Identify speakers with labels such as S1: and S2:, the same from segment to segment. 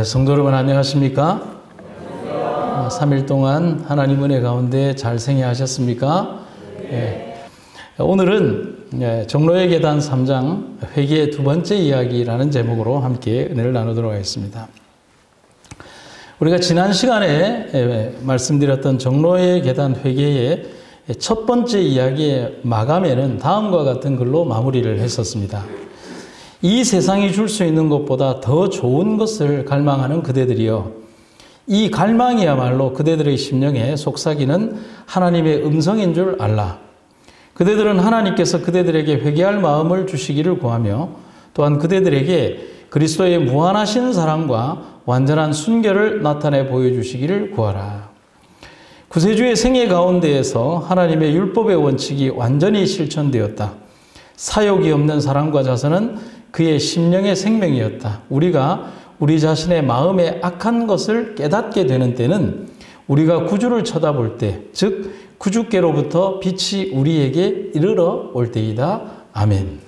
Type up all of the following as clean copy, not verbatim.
S1: 성도 여러분 안녕하십니까? 3일 동안 하나님 은혜 가운데 잘 생애하셨습니까? 오늘은 종로의 계단 3장 회개의 두 번째 이야기라는 제목으로 함께 은혜를 나누도록 하겠습니다. 우리가 지난 시간에 말씀드렸던 종로의 계단 회개의 첫 번째 이야기의 마감에는 다음과 같은 글로 마무리를 했었습니다. 이 세상이 줄 수 있는 것보다 더 좋은 것을 갈망하는 그대들이여, 이 갈망이야말로 그대들의 심령에 속삭이는 하나님의 음성인 줄 알라. 그대들은 하나님께서 그대들에게 회개할 마음을 주시기를 구하며, 또한 그대들에게 그리스도의 무한하신 사랑과 완전한 순결을 나타내 보여주시기를 구하라. 구세주의 생애 가운데에서 하나님의 율법의 원칙이 완전히 실천되었다. 사욕이 없는 사랑과 자선은 그의 심령의 생명이었다. 우리가 우리 자신의 마음에 악한 것을 깨닫게 되는 때는 우리가 구주를 쳐다볼 때, 즉 구주께로부터 빛이 우리에게 이르러 올 때이다. 아멘.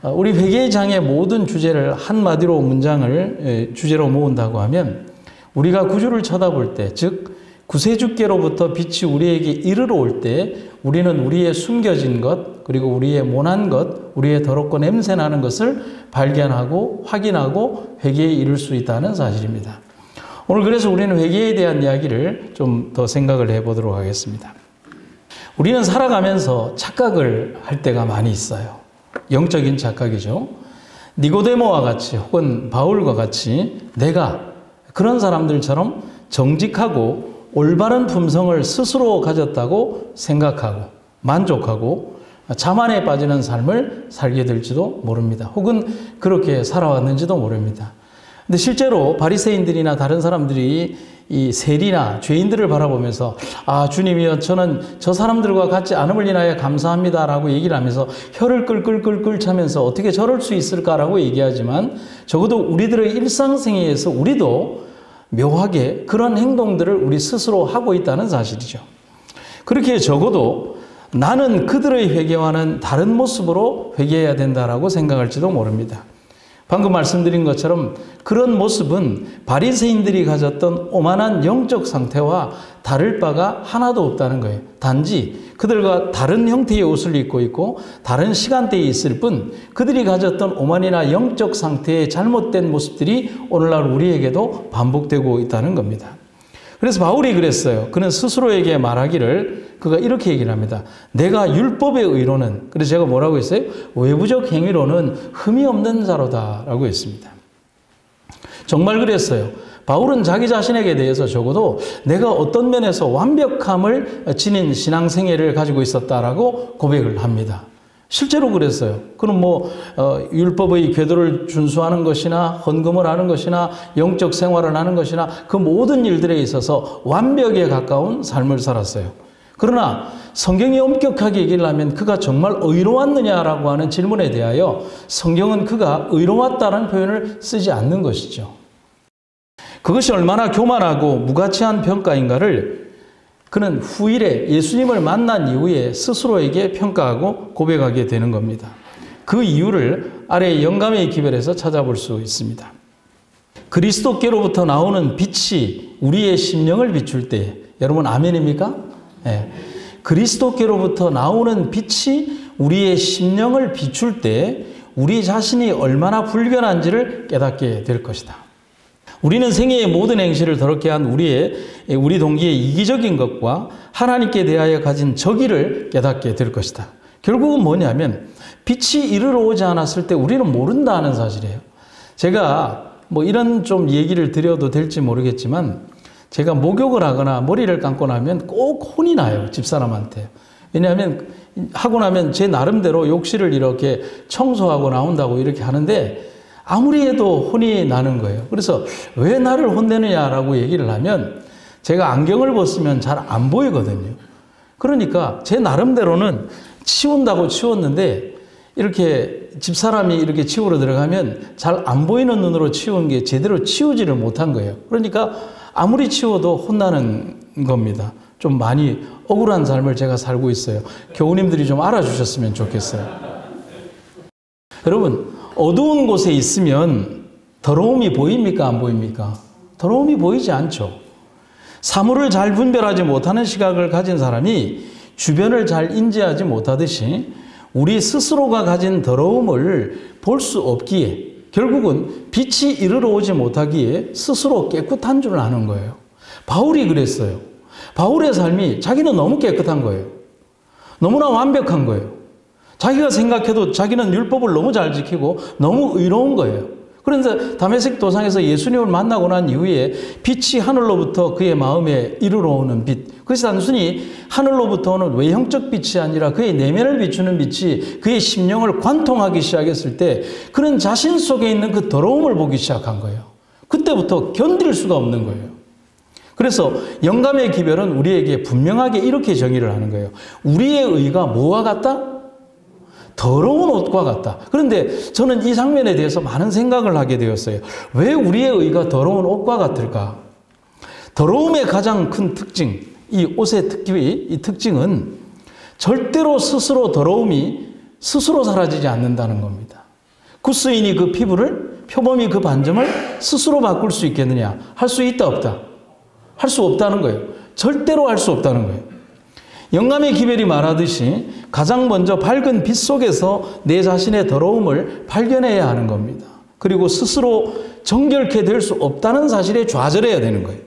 S1: 우리 회개의 장의 모든 주제를 한마디로 문장을 주제로 모은다고 하면, 우리가 구주를 쳐다볼 때, 즉 구세주께로부터 빛이 우리에게 이르러 올 때 우리는 우리의 숨겨진 것, 그리고 우리의 모난 것, 우리의 더럽고 냄새나는 것을 발견하고 확인하고 회개에 이를 수 있다는 사실입니다. 오늘 그래서 우리는 회개에 대한 이야기를 좀 더 생각을 해보도록 하겠습니다. 우리는 살아가면서 착각을 할 때가 많이 있어요. 영적인 착각이죠. 니고데모와 같이 혹은 바울과 같이 내가 그런 사람들처럼 정직하고 올바른 품성을 스스로 가졌다고 생각하고 만족하고 자만에 빠지는 삶을 살게 될지도 모릅니다. 혹은 그렇게 살아왔는지도 모릅니다. 근데 실제로 바리새인들이나 다른 사람들이 이 세리나 죄인들을 바라보면서 주님이여, 저는 저 사람들과 같지 않음을 인하여 감사합니다라고 얘기를 하면서 혀를 끌끌끌끌 차면서 어떻게 저럴 수 있을까라고 얘기하지만, 적어도 우리들의 일상생활에서 우리도 묘하게 그런 행동들을 우리 스스로 하고 있다는 사실이죠. 그렇게 적어도 나는 그들의 회개와는 다른 모습으로 회개해야 된다라고 생각할지도 모릅니다. 방금 말씀드린 것처럼 그런 모습은 바리새인들이 가졌던 오만한 영적 상태와 다를 바가 하나도 없다는 거예요. 단지 그들과 다른 형태의 옷을 입고 있고 다른 시간대에 있을 뿐, 그들이 가졌던 오만이나 영적 상태의 잘못된 모습들이 오늘날 우리에게도 반복되고 있다는 겁니다. 그래서 바울이 그랬어요. 그는 스스로에게 말하기를, 그가 이렇게 얘기를 합니다. 내가 율법의 의로는, 그래서 제가 뭐라고 했어요? 외부적 행위로는 흠이 없는 자로다 라고 했습니다. 정말 그랬어요. 바울은 자기 자신에게 대해서 적어도 내가 어떤 면에서 완벽함을 지닌 신앙생애를 가지고 있었다라고 고백을 합니다. 실제로 그랬어요. 그럼 율법의 궤도를 준수하는 것이나 헌금을 하는 것이나 영적 생활을 하는 것이나 그 모든 일들에 있어서 완벽에 가까운 삶을 살았어요. 그러나 성경이 엄격하게 얘기를 하면 그가 정말 의로웠느냐라고 하는 질문에 대하여 성경은 그가 의로웠다는 표현을 쓰지 않는 것이죠. 그것이 얼마나 교만하고 무가치한 평가인가를 그는 후일에 예수님을 만난 이후에 스스로에게 평가하고 고백하게 되는 겁니다. 그 이유를 아래 영감의 기별에서 찾아볼 수 있습니다. 그리스도께로부터 나오는 빛이 우리의 심령을 비출 때, 여러분 아멘입니까? 네. 그리스도께로부터 나오는 빛이 우리의 심령을 비출 때 우리 자신이 얼마나 불변한지를 깨닫게 될 것이다. 우리는 생애의 모든 행실을 더럽게 한 우리 동기의 이기적인 것과 하나님께 대하여 가진 적의를 깨닫게 될 것이다. 결국은 뭐냐면 빛이 이르러 오지 않았을 때 우리는 모른다는 사실이에요. 제가 이런 좀 얘기를 드려도 될지 모르겠지만, 제가 목욕을 하거나 머리를 감고 나면 꼭 혼이 나요, 집사람한테. 왜냐하면 하고 나면 제 나름대로 욕실을 이렇게 청소하고 나온다고 이렇게 하는데 아무리 해도 혼이 나는 거예요. 그래서 왜 나를 혼내느냐라고 얘기를 하면 제가 안경을 벗으면 잘 안 보이거든요. 그러니까 제 나름대로는 치운다고 치웠는데 이렇게 집사람이 이렇게 치우러 들어가면 잘 안 보이는 눈으로 치운 게 제대로 치우지를 못한 거예요. 그러니까 아무리 치워도 혼나는 겁니다. 좀 많이 억울한 삶을 제가 살고 있어요. 교우님들이 좀 알아주셨으면 좋겠어요. 여러분, 어두운 곳에 있으면 더러움이 보입니까? 안 보입니까? 더러움이 보이지 않죠. 사물을 잘 분별하지 못하는 시각을 가진 사람이 주변을 잘 인지하지 못하듯이 우리 스스로가 가진 더러움을 볼 수 없기에 결국은 빛이 이르러 오지 못하기에 스스로 깨끗한 줄 아는 거예요. 바울이 그랬어요. 바울의 삶이 자기는 너무 깨끗한 거예요. 너무나 완벽한 거예요. 자기가 생각해도 자기는 율법을 너무 잘 지키고 너무 의로운 거예요. 그런데 다메섹 도상에서 예수님을 만나고 난 이후에 빛이 하늘로부터 그의 마음에 이르러 오는 빛. 그것이 단순히 하늘로부터 오는 외형적 빛이 아니라 그의 내면을 비추는 빛이 그의 심령을 관통하기 시작했을 때 그는 자신 속에 있는 그 더러움을 보기 시작한 거예요. 그때부터 견딜 수가 없는 거예요. 그래서 영감의 기별은 우리에게 분명하게 이렇게 정의를 하는 거예요. 우리의 의가 뭐와 같다? 더러운 옷과 같다. 그런데 저는 이 장면에 대해서 많은 생각을 하게 되었어요. 왜 우리의 의가 더러운 옷과 같을까? 더러움의 가장 큰 특징, 이 옷의 이 특징은 절대로 스스로 더러움이 스스로 사라지지 않는다는 겁니다. 구스인이 그 피부를, 표범이 그 반점을 스스로 바꿀 수 있겠느냐? 할 수 있다, 없다? 할 수 없다는 거예요. 절대로 할 수 없다는 거예요. 영감의 기별이 말하듯이 가장 먼저 밝은 빛 속에서 내 자신의 더러움을 발견해야 하는 겁니다. 그리고 스스로 정결케 될 수 없다는 사실에 좌절해야 되는 거예요.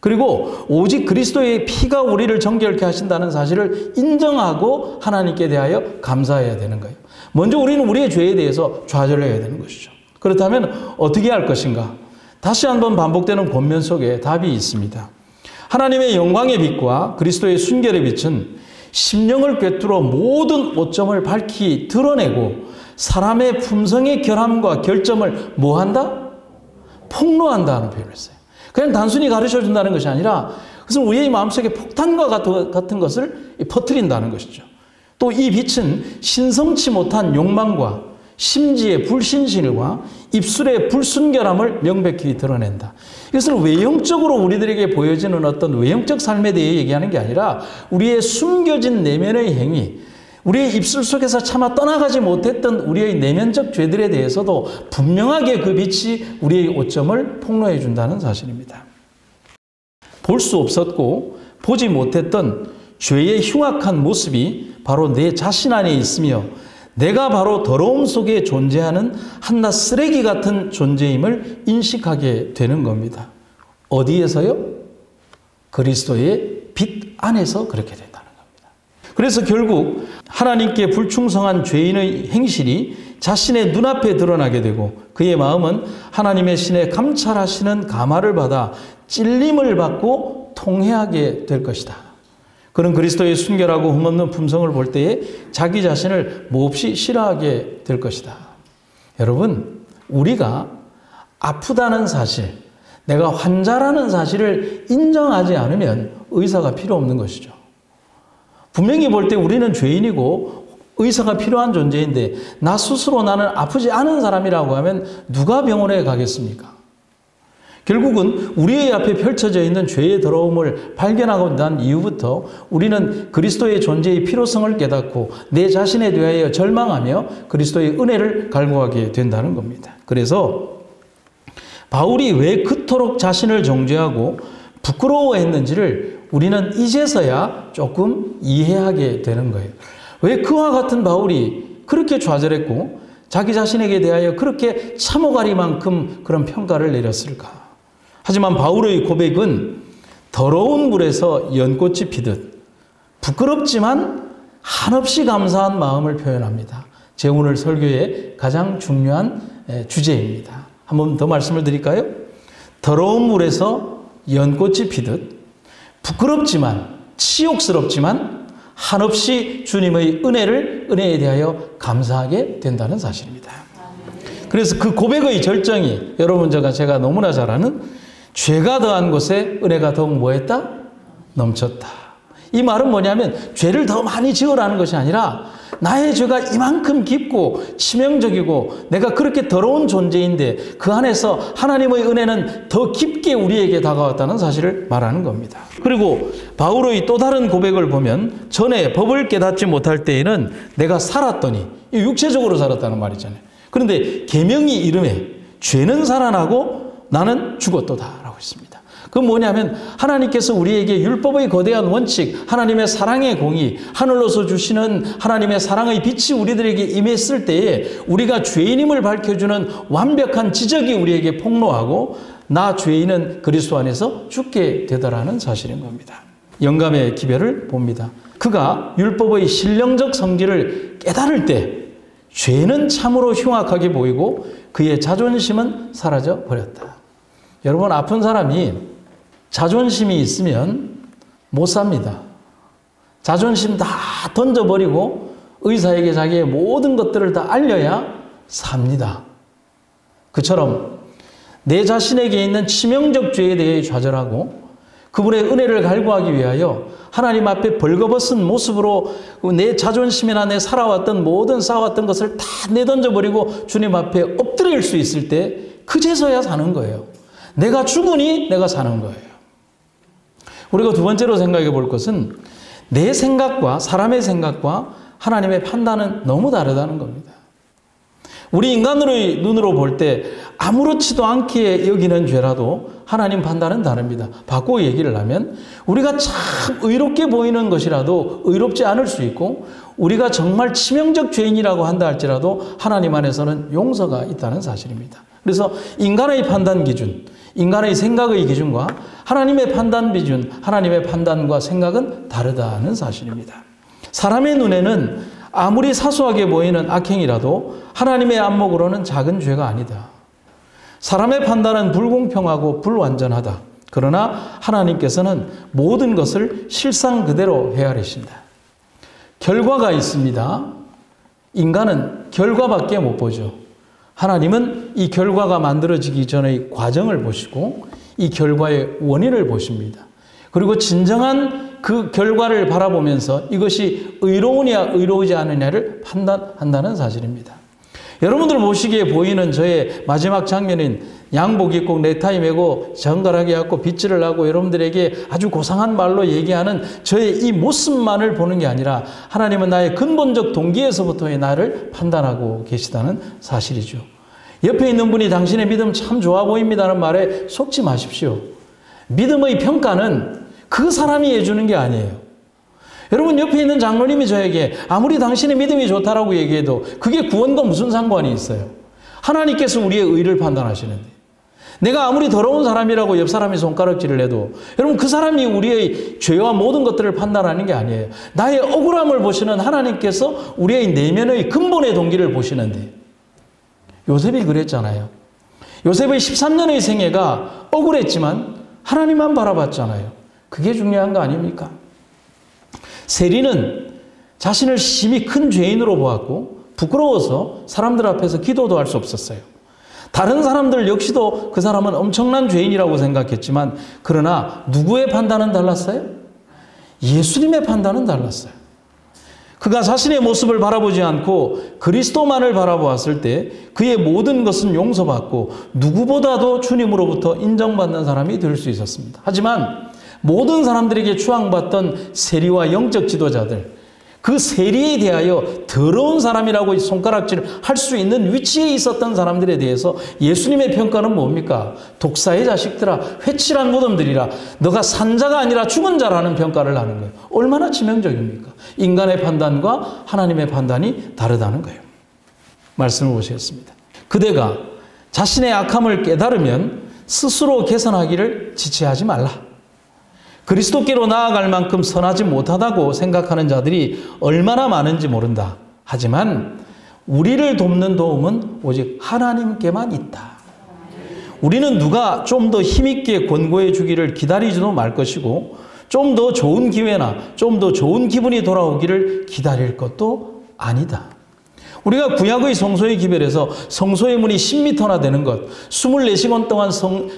S1: 그리고 오직 그리스도의 피가 우리를 정결케 하신다는 사실을 인정하고 하나님께 대하여 감사해야 되는 거예요. 먼저 우리는 우리의 죄에 대해서 좌절해야 되는 것이죠. 그렇다면 어떻게 할 것인가? 다시 한번 반복되는 권면 속에 답이 있습니다. 하나님의 영광의 빛과 그리스도의 순결의 빛은 심령을 꿰뚫어 모든 오점을 밝히 드러내고 사람의 품성의 결함과 결점을 뭐한다? 폭로한다는 표현을 써요. 그냥 단순히 가르쳐준다는 것이 아니라 그것은 우리의 마음속에 폭탄과 같은 것을 퍼뜨린다는 것이죠. 또 이 빛은 신성치 못한 욕망과 심지의 불신실과 입술의 불순결함을 명백히 드러낸다. 이것은 외형적으로 우리들에게 보여지는 어떤 외형적 삶에 대해 얘기하는 게 아니라 우리의 숨겨진 내면의 행위, 우리의 입술 속에서 차마 떠나가지 못했던 우리의 내면적 죄들에 대해서도 분명하게 그 빛이 우리의 오점을 폭로해 준다는 사실입니다. 볼 수 없었고 보지 못했던 죄의 흉악한 모습이 바로 내 자신 안에 있으며 내가 바로 더러움 속에 존재하는 한낱 쓰레기 같은 존재임을 인식하게 되는 겁니다. 어디에서요? 그리스도의 빛 안에서 그렇게 된다는 겁니다. 그래서 결국 하나님께 불충성한 죄인의 행실이 자신의 눈앞에 드러나게 되고 그의 마음은 하나님의 신에 감찰하시는 감화를 받아 찔림을 받고 통회하게 될 것이다. 그는 그리스도의 순결하고 흠없는 품성을 볼 때에 자기 자신을 몹시 싫어하게 될 것이다. 여러분, 우리가 아프다는 사실, 내가 환자라는 사실을 인정하지 않으면 의사가 필요 없는 것이죠. 분명히 볼 때 우리는 죄인이고 의사가 필요한 존재인데 나 스스로 나는 아프지 않은 사람이라고 하면 누가 병원에 가겠습니까? 결국은 우리의 앞에 펼쳐져 있는 죄의 더러움을 발견하고 난 이후부터 우리는 그리스도의 존재의 필요성을 깨닫고 내 자신에 대하여 절망하며 그리스도의 은혜를 갈구하게 된다는 겁니다. 그래서 바울이 왜 그토록 자신을 정죄하고 부끄러워했는지를 우리는 이제서야 조금 이해하게 되는 거예요. 왜 그와 같은 바울이 그렇게 좌절했고 자기 자신에게 대하여 그렇게 참호가리만큼 그런 평가를 내렸을까? 하지만 바울의 고백은 더러운 물에서 연꽃이 피듯 부끄럽지만 한없이 감사한 마음을 표현합니다. 제 오늘 설교의 가장 중요한 주제입니다. 한 번 더 말씀을 드릴까요? 더러운 물에서 연꽃이 피듯 부끄럽지만 치욕스럽지만 한없이 주님의 은혜에 대하여 감사하게 된다는 사실입니다. 그래서 그 고백의 절정이 여러분 제가 너무나 잘 아는 죄가 더한 곳에 은혜가 더욱 뭐했다? 넘쳤다. 이 말은 뭐냐면 죄를 더 많이 지으라는 것이 아니라 나의 죄가 이만큼 깊고 치명적이고 내가 그렇게 더러운 존재인데 그 안에서 하나님의 은혜는 더 깊게 우리에게 다가왔다는 사실을 말하는 겁니다. 그리고 바울의 또 다른 고백을 보면 전에 법을 깨닫지 못할 때에는 내가 살았더니 육체적으로 살았다는 말이잖아요. 그런데 계명이 이름에 죄는 살아나고 나는 죽었도다 라고 했습니다. 그건 뭐냐면 하나님께서 우리에게 율법의 거대한 원칙, 하나님의 사랑의 공의, 하늘로서 주시는 하나님의 사랑의 빛이 우리들에게 임했을 때에 우리가 죄인임을 밝혀주는 완벽한 지적이 우리에게 폭로하고 나 죄인은 그리스도 안에서 죽게 되더라는 사실인 겁니다. 영감의 기별을 봅니다. 그가 율법의 신령적 성질을 깨달을 때 죄는 참으로 흉악하게 보이고 그의 자존심은 사라져 버렸다. 여러분, 아픈 사람이 자존심이 있으면 못 삽니다. 자존심 다 던져버리고 의사에게 자기의 모든 것들을 다 알려야 삽니다. 그처럼 내 자신에게 있는 치명적 죄에 대해 좌절하고 그분의 은혜를 갈구하기 위하여 하나님 앞에 벌거벗은 모습으로 내 자존심이나 내 살아왔던 모든 쌓아왔던 것을 다 내던져버리고 주님 앞에 엎드릴 수 있을 때 그제서야 사는 거예요. 내가 죽으니 내가 사는 거예요. 우리가 두 번째로 생각해 볼 것은 내 생각과 사람의 생각과 하나님의 판단은 너무 다르다는 겁니다. 우리 인간의 눈으로 볼 때 아무렇지도 않게 여기는 죄라도 하나님 판단은 다릅니다. 바꾸고 얘기를 하면 우리가 참 의롭게 보이는 것이라도 의롭지 않을 수 있고 우리가 정말 치명적 죄인이라고 한다 할지라도 하나님 안에서는 용서가 있다는 사실입니다. 그래서 인간의 판단 기준, 인간의 생각의 기준과 하나님의 판단 기준, 하나님의 판단과 생각은 다르다는 사실입니다. 사람의 눈에는 아무리 사소하게 보이는 악행이라도 하나님의 안목으로는 작은 죄가 아니다. 사람의 판단은 불공평하고 불완전하다. 그러나 하나님께서는 모든 것을 실상 그대로 헤아리신다. 결과가 있습니다. 인간은 결과밖에 못 보죠. 하나님은 이 결과가 만들어지기 전의 과정을 보시고 이 결과의 원인을 보십니다. 그리고 진정한 그 결과를 바라보면서 이것이 의로우냐 의로우지 않느냐를 판단한다는 사실입니다. 여러분들 보시기에 보이는 저의 마지막 장면인 양복 입고 넥타이 매고 정갈하게 하고 빗질을 하고 여러분들에게 아주 고상한 말로 얘기하는 저의 이 모습만을 보는 게 아니라 하나님은 나의 근본적 동기에서부터의 나를 판단하고 계시다는 사실이죠. 옆에 있는 분이 당신의 믿음 참 좋아 보입니다는 말에 속지 마십시오. 믿음의 평가는 그 사람이 해주는 게 아니에요. 여러분, 옆에 있는 장로님이 저에게 아무리 당신의 믿음이 좋다라고 얘기해도 그게 구원과 무슨 상관이 있어요? 하나님께서 우리의 의를 판단하시는데 내가 아무리 더러운 사람이라고 옆 사람이 손가락질을 해도 여러분 그 사람이 우리의 죄와 모든 것들을 판단하는 게 아니에요. 나의 억울함을 보시는 하나님께서 우리의 내면의 근본의 동기를 보시는데 요셉이 그랬잖아요. 요셉의 13년의 생애가 억울했지만 하나님만 바라봤잖아요. 그게 중요한 거 아닙니까? 세리는 자신을 심히 큰 죄인으로 보았고 부끄러워서 사람들 앞에서 기도도 할 수 없었어요. 다른 사람들 역시도 그 사람은 엄청난 죄인이라고 생각했지만 그러나 누구의 판단은 달랐어요? 예수님의 판단은 달랐어요. 그가 자신의 모습을 바라보지 않고 그리스도만을 바라보았을 때 그의 모든 것은 용서받고 누구보다도 주님으로부터 인정받는 사람이 될 수 있었습니다. 하지만 모든 사람들에게 추앙받던 세리와 영적 지도자들, 그 세리에 대하여 더러운 사람이라고 손가락질을 할 수 있는 위치에 있었던 사람들에 대해서 예수님의 평가는 뭡니까? 독사의 자식들아, 회칠한 무덤들이라, 너가 산 자가 아니라 죽은 자라는 평가를 하는 거예요. 얼마나 치명적입니까? 인간의 판단과 하나님의 판단이 다르다는 거예요. 말씀을 보시겠습니다. 그대가 자신의 악함을 깨달으면 스스로 개선하기를 지체하지 말라. 그리스도께로 나아갈 만큼 선하지 못하다고 생각하는 자들이 얼마나 많은지 모른다. 하지만 우리를 돕는 도움은 오직 하나님께만 있다. 우리는 누가 좀 더 힘있게 권고해 주기를 기다리지도 말 것이고 좀 더 좋은 기회나 좀 더 좋은 기분이 돌아오기를 기다릴 것도 아니다. 우리가 구약의 성소의 기별에서 성소의 문이 10m나 되는 것, 24시간 동안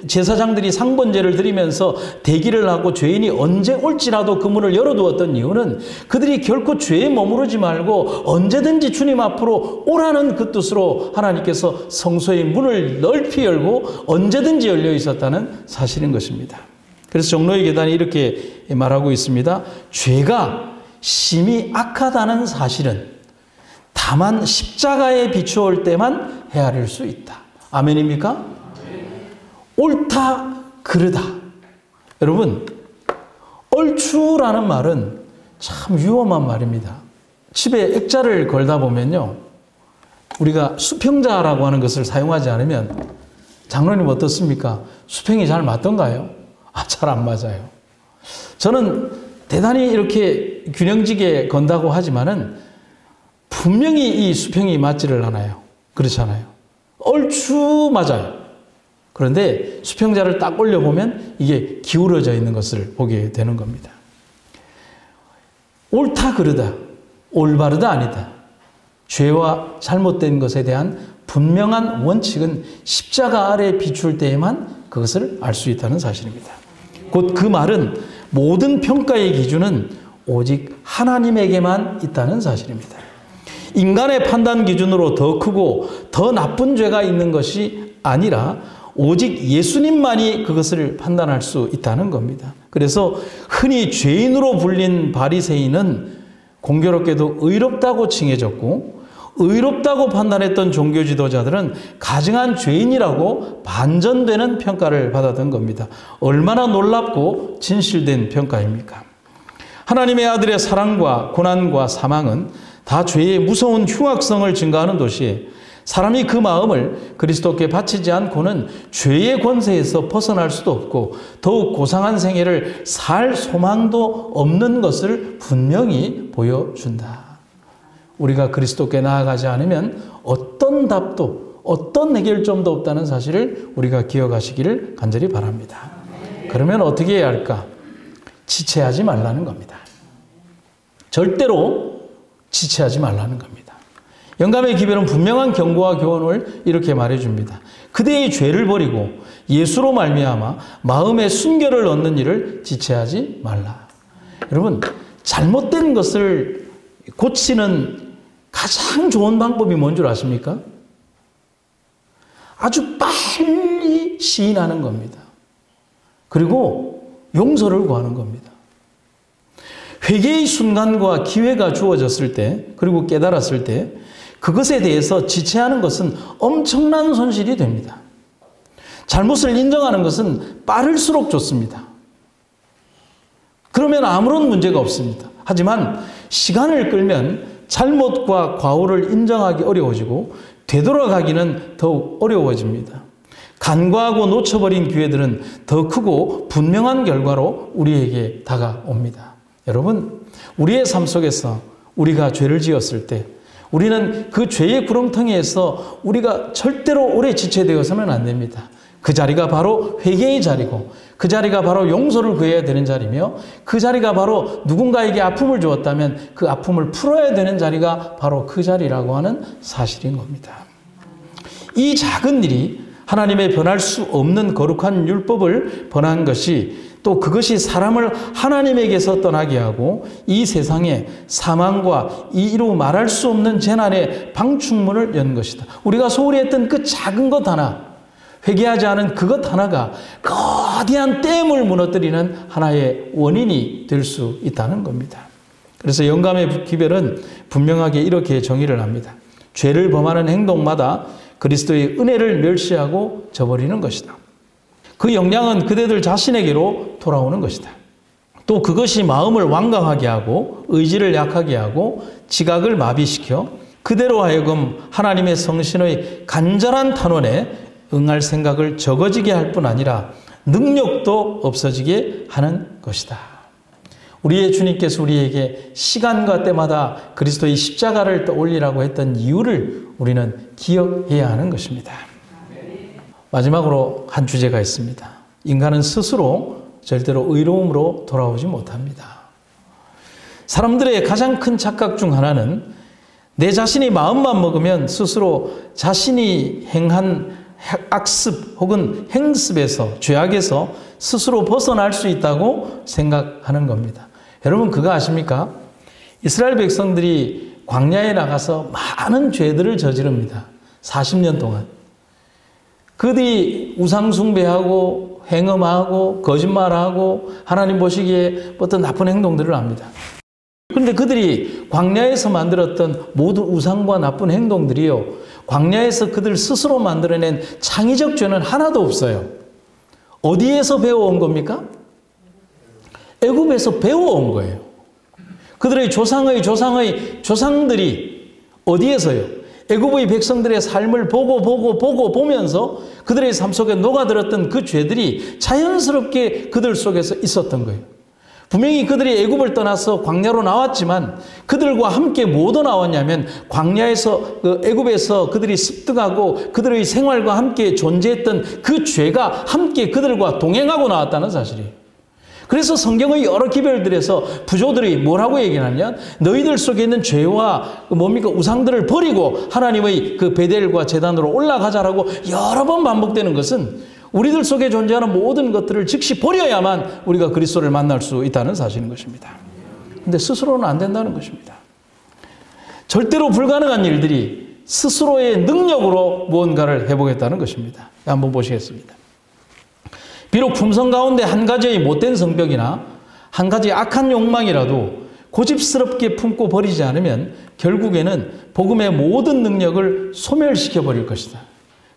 S1: 제사장들이 상번제를 드리면서 대기를 하고 죄인이 언제 올지라도 그 문을 열어두었던 이유는 그들이 결코 죄에 머무르지 말고 언제든지 주님 앞으로 오라는 그 뜻으로 하나님께서 성소의 문을 넓히 열고 언제든지 열려 있었다는 사실인 것입니다. 그래서 종로의 계단이 이렇게 말하고 있습니다. 죄가 심히 악하다는 사실은 다만 십자가에 비추어올 때만 헤아릴 수 있다. 아멘입니까? 옳다, 그르다. 여러분, 얼추라는 말은 참 위험한 말입니다. 집에 액자를 걸다 보면요, 우리가 수평자라고 하는 것을 사용하지 않으면, 장로님 어떻습니까? 수평이 잘 맞던가요? 잘 안 맞아요. 저는 대단히 이렇게 균형지게 건다고 하지만은 분명히 이 수평이 맞지를 않아요. 그렇잖아요. 얼추 맞아요. 그런데 수평자를 딱 올려보면 이게 기울어져 있는 것을 보게 되는 겁니다. 옳다, 그르다. 올바르다, 아니다. 죄와 잘못된 것에 대한 분명한 원칙은 십자가 아래에 비출 때에만 그것을 알 수 있다는 사실입니다. 곧 그 말은 모든 평가의 기준은 오직 하나님에게만 있다는 사실입니다. 인간의 판단 기준으로 더 크고 더 나쁜 죄가 있는 것이 아니라 오직 예수님만이 그것을 판단할 수 있다는 겁니다. 그래서 흔히 죄인으로 불린 바리새인은 공교롭게도 의롭다고 칭해졌고, 의롭다고 판단했던 종교 지도자들은 가증한 죄인이라고 반전되는 평가를 받았던 겁니다. 얼마나 놀랍고 진실된 평가입니까? 하나님의 아들의 사랑과 고난과 사망은 다 죄의 무서운 흉악성을 증가하는 도시에 사람이 그 마음을 그리스도께 바치지 않고는 죄의 권세에서 벗어날 수도 없고 더욱 고상한 생애를 살 소망도 없는 것을 분명히 보여준다. 우리가 그리스도께 나아가지 않으면 어떤 답도 어떤 해결점도 없다는 사실을 우리가 기억하시기를 간절히 바랍니다. 그러면 어떻게 해야 할까? 지체하지 말라는 겁니다. 절대로 지체하지 말라는 겁니다. 영감의 기별은 분명한 경고와 교훈을 이렇게 말해줍니다. 그대의 죄를 버리고 예수로 말미암아 마음의 순결을 얻는 일을 지체하지 말라. 여러분, 잘못된 것을 고치는 가장 좋은 방법이 뭔 줄 아십니까? 아주 빨리 시인하는 겁니다. 그리고 용서를 구하는 겁니다. 회개의 순간과 기회가 주어졌을 때, 그리고 깨달았을 때 그것에 대해서 지체하는 것은 엄청난 손실이 됩니다. 잘못을 인정하는 것은 빠를수록 좋습니다. 그러면 아무런 문제가 없습니다. 하지만 시간을 끌면 잘못과 과오를 인정하기 어려워지고 되돌아가기는 더욱 어려워집니다. 간과하고 놓쳐버린 기회들은 더 크고 분명한 결과로 우리에게 다가옵니다. 여러분, 우리의 삶 속에서 우리가 죄를 지었을 때 우리는 그 죄의 구렁텅이에서 우리가 절대로 오래 지체되어서는 안 됩니다. 그 자리가 바로 회개의 자리고 그 자리가 바로 용서를 구해야 되는 자리며 그 자리가 바로 누군가에게 아픔을 주었다면 그 아픔을 풀어야 되는 자리가 바로 그 자리라고 하는 사실인 겁니다. 이 작은 일이 하나님의 변할 수 없는 거룩한 율법을 번한 것이 또 그것이 사람을 하나님에게서 떠나게 하고 이 세상에 사망과 이루 말할 수 없는 재난의 방충문을 연 것이다. 우리가 소홀히 했던 그 작은 것 하나, 회개하지 않은 그것 하나가 거대한 댐을 무너뜨리는 하나의 원인이 될 수 있다는 겁니다. 그래서 영감의 기별은 분명하게 이렇게 정의를 합니다. 죄를 범하는 행동마다 그리스도의 은혜를 멸시하고 저버리는 것이다. 그 영향은 그대들 자신에게로 돌아오는 것이다. 또 그것이 마음을 완강하게 하고 의지를 약하게 하고 지각을 마비시켜 그대로 하여금 하나님의 성신의 간절한 탄원에 응할 생각을 적어지게 할 뿐 아니라 능력도 없어지게 하는 것이다. 우리의 주님께서 우리에게 시간과 때마다 그리스도의 십자가를 떠올리라고 했던 이유를 우리는 기억해야 하는 것입니다. 마지막으로 한 주제가 있습니다. 인간은 스스로 절대로 의로움으로 돌아오지 못합니다. 사람들의 가장 큰 착각 중 하나는 내 자신이 마음만 먹으면 스스로 자신이 행한 악습 혹은 행습에서, 죄악에서 스스로 벗어날 수 있다고 생각하는 겁니다. 여러분, 그거 아십니까? 이스라엘 백성들이 광야에 나가서 많은 죄들을 저지릅니다. 40년 동안. 그들이 우상숭배하고 행음하고 거짓말하고 하나님 보시기에 어떤 나쁜 행동들을 합니다. 그런데 그들이 광야에서 만들었던 모든 우상과 나쁜 행동들이요, 광야에서 그들 스스로 만들어낸 창의적 죄는 하나도 없어요. 어디에서 배워온 겁니까? 애굽에서 배워온 거예요. 그들의 조상들이 어디에서요? 애굽의 백성들의 삶을 보면서 그들의 삶 속에 녹아들었던 그 죄들이 자연스럽게 그들 속에서 있었던 거예요. 분명히 그들이 애굽을 떠나서 광야로 나왔지만 그들과 함께 뭐도 나왔냐면 광야에서 애굽에서 그들이 습득하고 그들의 생활과 함께 존재했던 그 죄가 함께 그들과 동행하고 나왔다는 사실이에요. 그래서 성경의 여러 기별들에서 부조들이 뭐라고 얘기하냐면 너희들 속에 있는 죄와 우상들을 버리고 하나님의 그 베델과 제단으로 올라가자라고 여러 번 반복되는 것은 우리들 속에 존재하는 모든 것들을 즉시 버려야만 우리가 그리스도를 만날 수 있다는 사실인 것입니다. 그런데 스스로는 안 된다는 것입니다. 절대로 불가능한 일들이 스스로의 능력으로 무언가를 해보겠다는 것입니다. 한번 보시겠습니다. 비록 품성 가운데 한 가지의 못된 성격이나 한 가지 악한 욕망이라도 고집스럽게 품고 버리지 않으면 결국에는 복음의 모든 능력을 소멸시켜 버릴 것이다.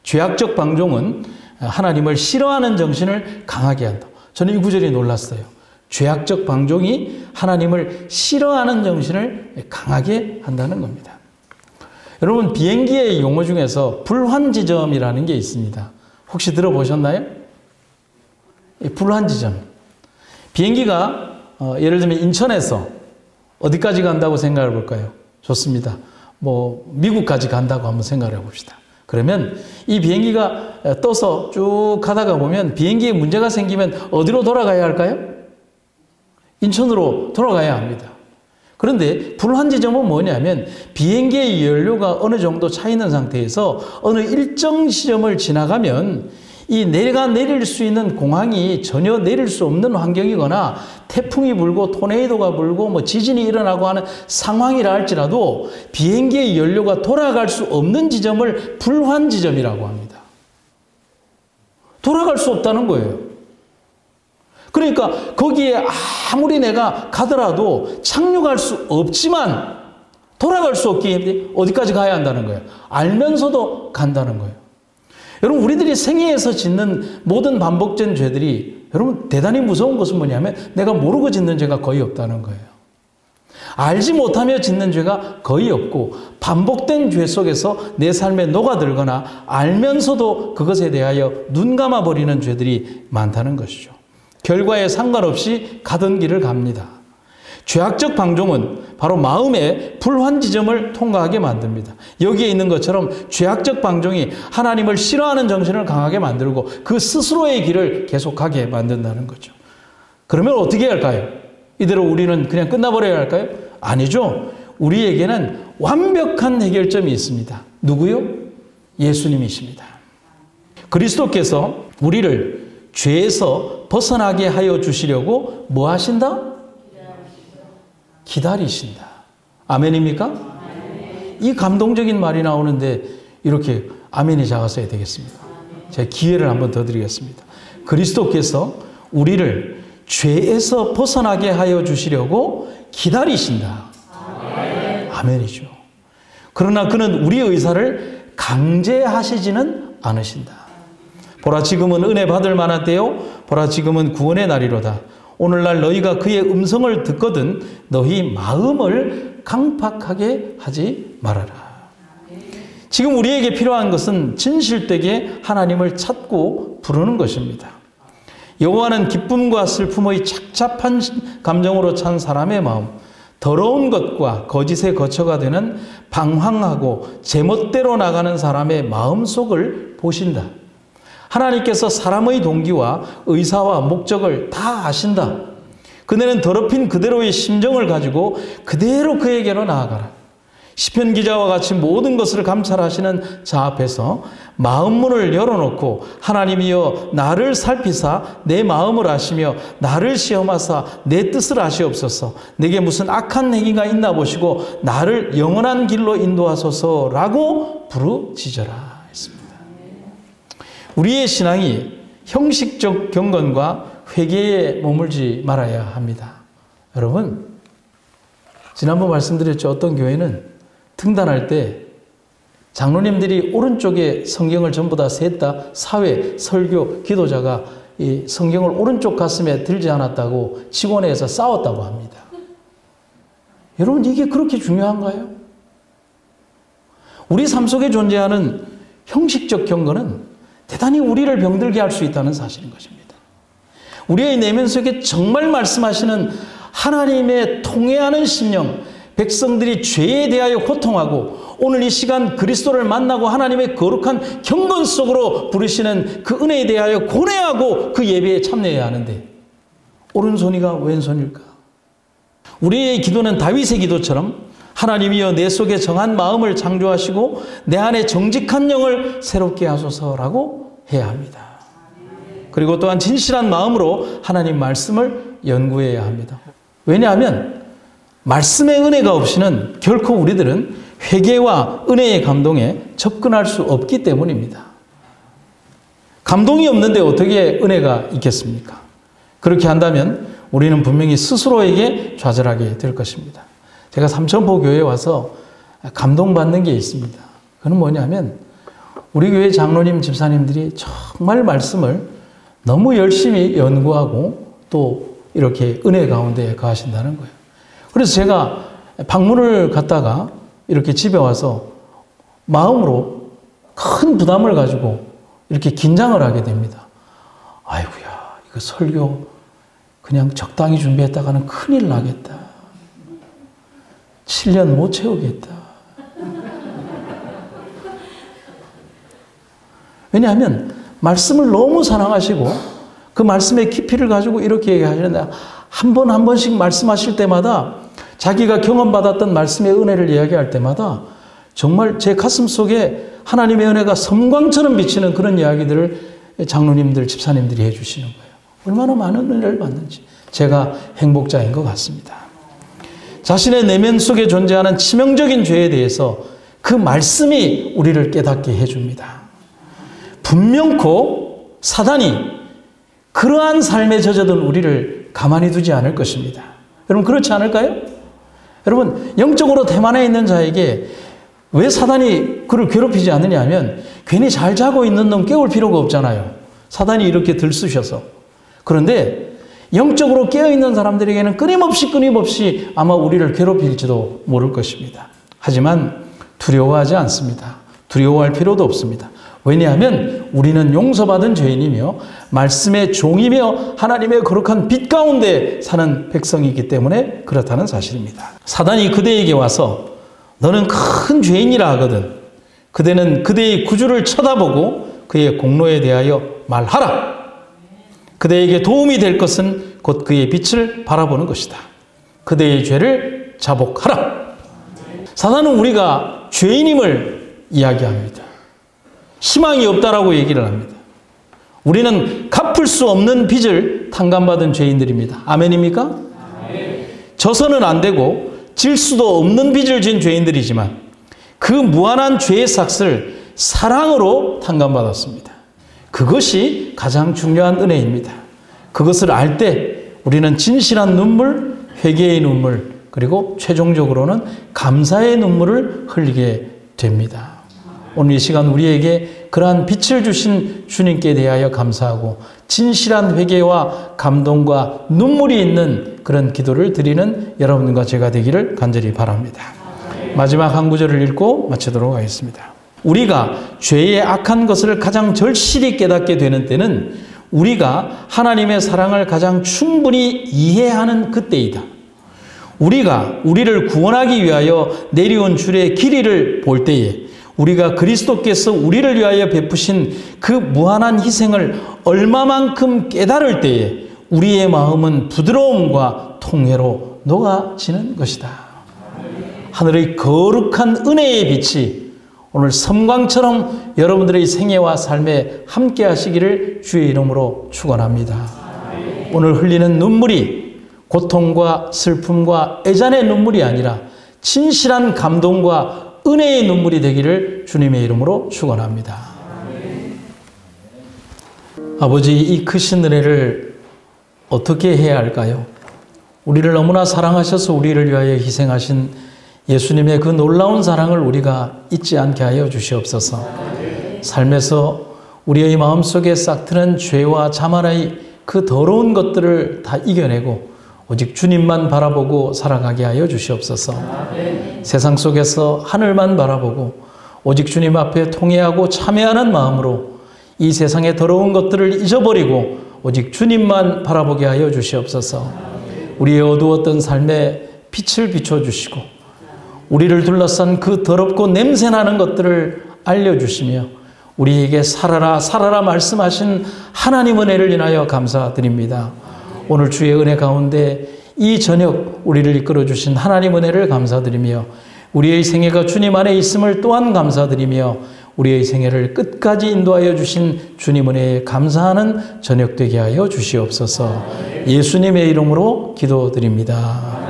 S1: 죄악적 방종은 하나님을 싫어하는 정신을 강하게 한다. 저는 이 구절이 놀랐어요. 죄악적 방종이 하나님을 싫어하는 정신을 강하게 한다는 겁니다. 여러분, 비행기의 용어 중에서 불환지점이라는 게 있습니다. 혹시 들어보셨나요? 불환지점. 비행기가 예를 들면 인천에서 어디까지 간다고 생각해 볼까요? 좋습니다. 미국까지 간다고 한번 생각해 봅시다. 그러면 이 비행기가 떠서 쭉 가다가 보면 비행기에 문제가 생기면 어디로 돌아가야 할까요? 인천으로 돌아가야 합니다. 그런데 불환지점은 뭐냐면 비행기의 연료가 어느 정도 차 있는 상태에서 어느 일정 시점을 지나가면 이 내가 내릴 수 있는 공항이 전혀 내릴 수 없는 환경이거나 태풍이 불고 토네이도가 불고 지진이 일어나고 하는 상황이라 할지라도 비행기의 연료가 돌아갈 수 없는 지점을 불환지점이라고 합니다. 돌아갈 수 없다는 거예요. 그러니까 거기에 아무리 내가 가더라도 착륙할 수 없지만 돌아갈 수 없기 때문에 어디까지 가야 한다는 거예요. 알면서도 간다는 거예요. 여러분, 우리들이 생애에서 짓는 모든 반복된 죄들이 여러분 대단히 무서운 것은 뭐냐면 내가 모르고 짓는 죄가 거의 없다는 거예요. 알지 못하며 짓는 죄가 거의 없고 반복된 죄 속에서 내 삶에 녹아들거나 알면서도 그것에 대하여 눈 감아버리는 죄들이 많다는 것이죠. 결과에 상관없이 가던 길을 갑니다. 죄악적 방종은 바로 마음의 불환지점을 통과하게 만듭니다. 여기에 있는 것처럼 죄악적 방종이 하나님을 싫어하는 정신을 강하게 만들고 그 스스로의 길을 계속하게 만든다는 거죠. 그러면 어떻게 할까요? 이대로 우리는 그냥 끝나버려야 할까요? 아니죠. 우리에게는 완벽한 해결점이 있습니다. 누구요? 예수님이십니다. 그리스도께서 우리를 죄에서 벗어나게 하여 주시려고 뭐 하신다? 기다리신다. 아멘입니까? 아멘. 이 감동적인 말이 나오는데 이렇게 아멘이 작았어야 되겠습니까? 제가 기회를 한번 더 드리겠습니다. 그리스도께서 우리를 죄에서 벗어나게 하여 주시려고 기다리신다. 아멘. 아멘이죠. 그러나 그는 우리의 의사를 강제하시지는 않으신다. 보라, 지금은 은혜 받을 만한 때요, 보라, 지금은 구원의 날이로다. 오늘날 너희가 그의 음성을 듣거든 너희 마음을 강팍하게 하지 말아라. 지금 우리에게 필요한 것은 진실되게 하나님을 찾고 부르는 것입니다. 여호와는 기쁨과 슬픔의 착잡한 감정으로 찬 사람의 마음, 더러운 것과 거짓의 거처가 되는 방황하고 제멋대로 나가는 사람의 마음속을 보신다. 하나님께서 사람의 동기와 의사와 목적을 다 아신다. 그대는 더럽힌 그대로의 심정을 가지고 그대로 그에게로 나아가라. 시편 기자와 같이 모든 것을 감찰하시는 자 앞에서 마음문을 열어놓고 하나님이여 나를 살피사 내 마음을 아시며 나를 시험하사 내 뜻을 아시옵소서. 내게 무슨 악한 행위가 있나 보시고 나를 영원한 길로 인도하소서라고 부르짖어라. 우리의 신앙이 형식적 경건과 회개에 머물지 말아야 합니다. 여러분, 지난번 말씀드렸죠. 어떤 교회는 등단할 때 장로님들이 오른쪽에 성경을 전부 다 셋 다 사회, 설교, 기도자가 이 성경을 오른쪽 가슴에 들지 않았다고 직원회에서 싸웠다고 합니다. 여러분, 이게 그렇게 중요한가요? 우리 삶 속에 존재하는 형식적 경건은 대단히 우리를 병들게 할 수 있다는 사실인 것입니다. 우리의 내면 속에 정말 말씀하시는 하나님의 통회하는 심령, 백성들이 죄에 대하여 고통하고 오늘 이 시간 그리스도를 만나고 하나님의 거룩한 경건 속으로 부르시는 그 은혜에 대하여 고뇌하고 그 예배에 참여해야 하는데 오른손이가 왼손일까? 우리의 기도는 다윗의 기도처럼 하나님이여 내 속에 정한 마음을 창조하시고 내 안에 정직한 영을 새롭게 하소서라고 해야 합니다. 그리고 또한 진실한 마음으로 하나님 말씀을 연구해야 합니다. 왜냐하면 말씀의 은혜가 없이는 결코 우리들은 회개와 은혜의 감동에 접근할 수 없기 때문입니다. 감동이 없는데 어떻게 은혜가 있겠습니까? 그렇게 한다면 우리는 분명히 스스로에게 좌절하게 될 것입니다. 제가 삼천포 교회에 와서 감동받는 게 있습니다. 그건 뭐냐면 우리 교회 장로님, 집사님들이 정말 말씀을 너무 열심히 연구하고 또 이렇게 은혜 가운데 거하신다는 거예요. 그래서 제가 방문을 갔다가 이렇게 집에 와서 마음으로 큰 부담을 가지고 이렇게 긴장을 하게 됩니다. 아이고야, 이거 설교 그냥 적당히 준비했다가는 큰일 나겠다. 7년 못 채우겠다. 왜냐하면 말씀을 너무 사랑하시고 그 말씀의 깊이를 가지고 이렇게 얘기하시는데 한 번 한 번씩 말씀하실 때마다 자기가 경험받았던 말씀의 은혜를 이야기할 때마다 정말 제 가슴 속에 하나님의 은혜가 섬광처럼 비치는 그런 이야기들을 장로님들, 집사님들이 해주시는 거예요. 얼마나 많은 은혜를 받는지 제가 행복자인 것 같습니다. 자신의 내면 속에 존재하는 치명적인 죄에 대해서 그 말씀이 우리를 깨닫게 해줍니다. 분명코 사단이 그러한 삶에 젖어든 우리를 가만히 두지 않을 것입니다. 여러분, 그렇지 않을까요? 여러분, 영적으로 대만해 있는 자에게 왜 사단이 그를 괴롭히지 않느냐 하면 괜히 잘 자고 있는 놈 깨울 필요가 없잖아요. 사단이 이렇게 들쑤셔서. 그런데 영적으로 깨어있는 사람들에게는 끊임없이 아마 우리를 괴롭힐지도 모를 것입니다. 하지만 두려워하지 않습니다. 두려워할 필요도 없습니다. 왜냐하면 우리는 용서받은 죄인이며 말씀의 종이며 하나님의 거룩한 빛 가운데 사는 백성이기 때문에 그렇다는 사실입니다. 사단이 그대에게 와서 너는 큰 죄인이라 하거든 그대는 그대의 구주를 쳐다보고 그의 공로에 대하여 말하라. 그대에게 도움이 될 것은 곧 그의 빛을 바라보는 것이다. 그대의 죄를 자복하라. 사단은 우리가 죄인임을 이야기합니다. 희망이 없다라고 얘기를 합니다. 우리는 갚을 수 없는 빚을 탕감받은 죄인들입니다. 아멘입니까? 아멘. 져서는 안 되고 질 수도 없는 빚을 진 죄인들이지만 그 무한한 죄의 삭을 사랑으로 탕감받았습니다. 그것이 가장 중요한 은혜입니다. 그것을 알 때 우리는 진실한 눈물, 회개의 눈물, 그리고 최종적으로는 감사의 눈물을 흘리게 됩니다. 오늘 이 시간 우리에게 그러한 빛을 주신 주님께 대하여 감사하고 진실한 회개와 감동과 눈물이 있는 그런 기도를 드리는 여러분과 제가 되기를 간절히 바랍니다. 마지막 한 구절을 읽고 마치도록 하겠습니다. 우리가 죄의 악한 것을 가장 절실히 깨닫게 되는 때는 우리가 하나님의 사랑을 가장 충분히 이해하는 그때이다. 우리가 우리를 구원하기 위하여 내려온 줄의 길이를 볼 때에 우리가 그리스도께서 우리를 위하여 베푸신 그 무한한 희생을 얼마만큼 깨달을 때에 우리의 마음은 부드러움과 통회로 녹아지는 것이다. 하늘의 거룩한 은혜의 빛이 오늘 섬광처럼 여러분들의 생애와 삶에 함께 하시기를 주의 이름으로 축원합니다. 오늘 흘리는 눈물이 고통과 슬픔과 애잔의 눈물이 아니라 진실한 감동과 은혜의 눈물이 되기를 주님의 이름으로 축원합니다. 아버지, 이 크신 은혜를 어떻게 해야 할까요? 우리를 너무나 사랑하셔서 우리를 위하여 희생하신 예수님의 그 놀라운 사랑을 우리가 잊지 않게 하여 주시옵소서. 삶에서 우리의 마음속에 싹트는 죄와 자만의 그 더러운 것들을 다 이겨내고 오직 주님만 바라보고 살아가게 하여 주시옵소서. 세상 속에서 하늘만 바라보고 오직 주님 앞에 통회하고 참회하는 마음으로 이 세상의 더러운 것들을 잊어버리고 오직 주님만 바라보게 하여 주시옵소서. 우리의 어두웠던 삶에 빛을 비춰주시고 우리를 둘러싼 그 더럽고 냄새나는 것들을 알려주시며 우리에게 살아라 살아라 말씀하신 하나님 은혜를 인하여 감사드립니다. 오늘 주의 은혜 가운데 이 저녁 우리를 이끌어주신 하나님 은혜를 감사드리며 우리의 생애가 주님 안에 있음을 또한 감사드리며 우리의 생애를 끝까지 인도하여 주신 주님 은혜에 감사하는 저녁 되게 하여 주시옵소서. 예수님의 이름으로 기도드립니다.